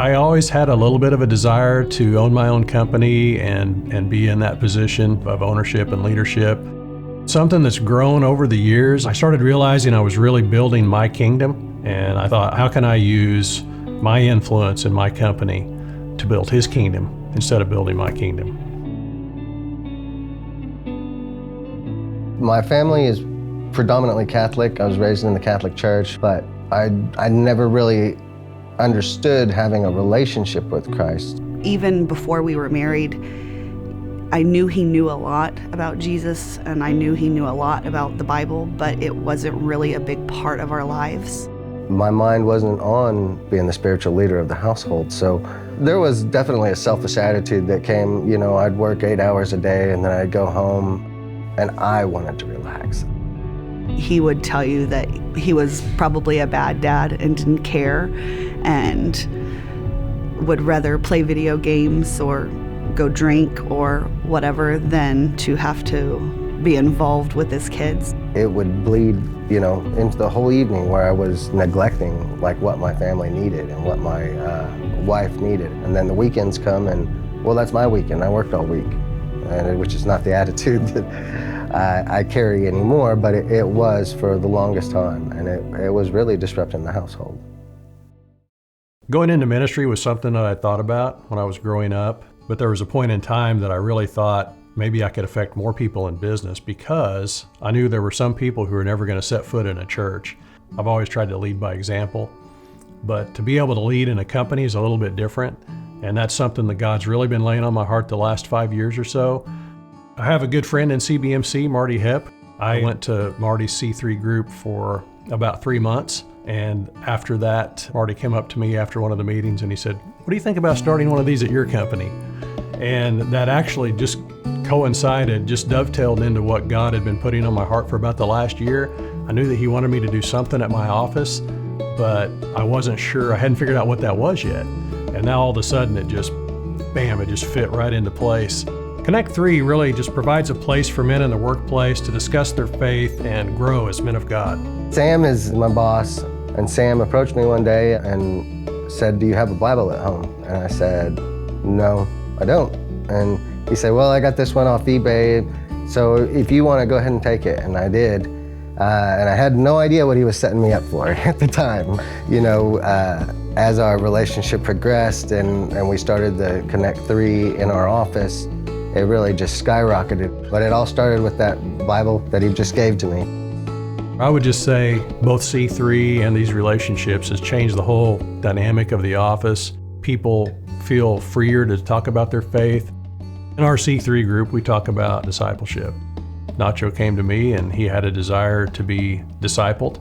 I always had a little bit of a desire to own my own company and be in that position of ownership and leadership. Something that's grown over the years, I started realizing I was really building my kingdom, and I thought, how can I use my influence in my company to build his kingdom instead of building my kingdom? My family is predominantly Catholic. I was raised in the Catholic Church, but I never really understood having a relationship with Christ. Even before we were married, I knew he knew a lot about Jesus, and I knew he knew a lot about the Bible, but it wasn't really a big part of our lives. My mind wasn't on being the spiritual leader of the household, so there was definitely a selfish attitude that came. I'd work 8 hours a day and then I'd go home and I wanted to relax. He would tell you that he was probably a bad dad and didn't care and would rather play video games or go drink or whatever than to have to be involved with his kids. It would bleed, into the whole evening where I was neglecting what my family needed and what my wife needed. And then the weekends come and, well, that's my weekend. I worked all week, which is not the attitude that I carry anymore, but it was for the longest time, and it was really disrupting the household. Going into ministry was something that I thought about when I was growing up, but there was a point in time that I really thought maybe I could affect more people in business because I knew there were some people who were never going to set foot in a church. I've always tried to lead by example, but to be able to lead in a company is a little bit different, and that's something that God's really been laying on my heart the last 5 years or so. I have a good friend in CBMC, Marty Hip. I went to Marty's C3 group for about 3 months. And after that, Marty came up to me after one of the meetings and he said, "What do you think about starting one of these at your company?" And that actually just coincided, just dovetailed into what God had been putting on my heart for about the last year. I knew that he wanted me to do something at my office, but I wasn't sure. I hadn't figured out what that was yet. And now all of a sudden it just fit right into place. Connect 3 really just provides a place for men in the workplace to discuss their faith and grow as men of God. Sam is my boss, and Sam approached me one day and said, "Do you have a Bible at home?" And I said, "No, I don't." And he said, "Well, I got this one off eBay, so if you want to go ahead and take it." And I did. And I had no idea what he was setting me up for at the time. As our relationship progressed and we started the Connect 3 in our office, it really just skyrocketed. But it all started with that Bible that he just gave to me. I would just say both C3 and these relationships has changed the whole dynamic of the office. People feel freer to talk about their faith. In our C3 group, we talk about discipleship. Nacho came to me and he had a desire to be discipled.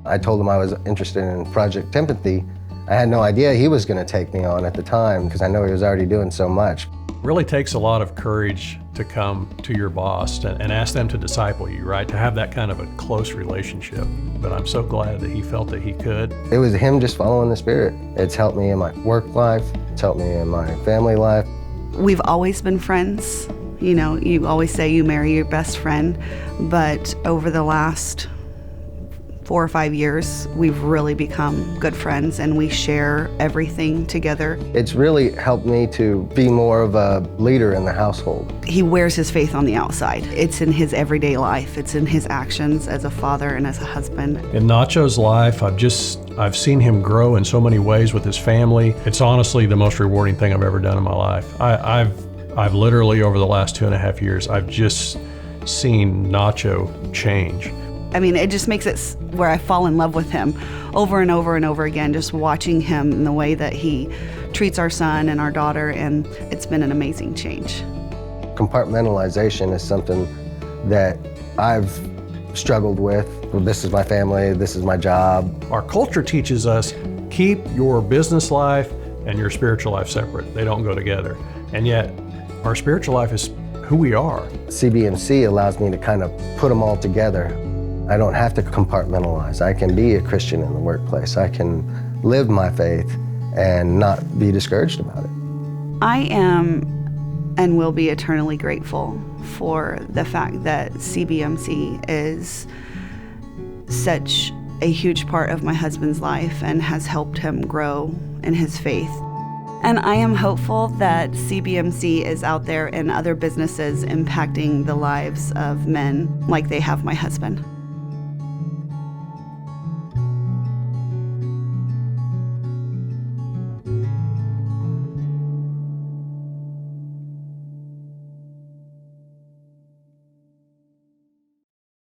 I told him I was interested in Project Empathy. I had no idea he was going to take me on at the time because I know he was already doing so much. It really takes a lot of courage to come to your boss and ask them to disciple you, right? To have that kind of a close relationship. But I'm so glad that he felt that he could. It was him just following the Spirit. It's helped me in my work life. It's helped me in my family life. We've always been friends. You always say you marry your best friend, but over the last 4 or 5 years, we've really become good friends and we share everything together. It's really helped me to be more of a leader in the household. He wears his faith on the outside. It's in his everyday life. It's in his actions as a father and as a husband. In Nacho's life, I've seen him grow in so many ways with his family. It's honestly the most rewarding thing I've ever done in my life. I've literally, over the last 2.5 years, I've just seen Nacho change. It just makes it where I fall in love with him over and over and over again, just watching him and the way that he treats our son and our daughter, and it's been an amazing change. Compartmentalization is something that I've struggled with. This is my family, this is my job. Our culture teaches us, keep your business life and your spiritual life separate. They don't go together. And yet, our spiritual life is who we are. CBMC allows me to kind of put them all together. I don't have to compartmentalize. I can be a Christian in the workplace. I can live my faith and not be discouraged about it. I am and will be eternally grateful for the fact that CBMC is such a huge part of my husband's life and has helped him grow in his faith. And I am hopeful that CBMC is out there and other businesses impacting the lives of men like they have my husband.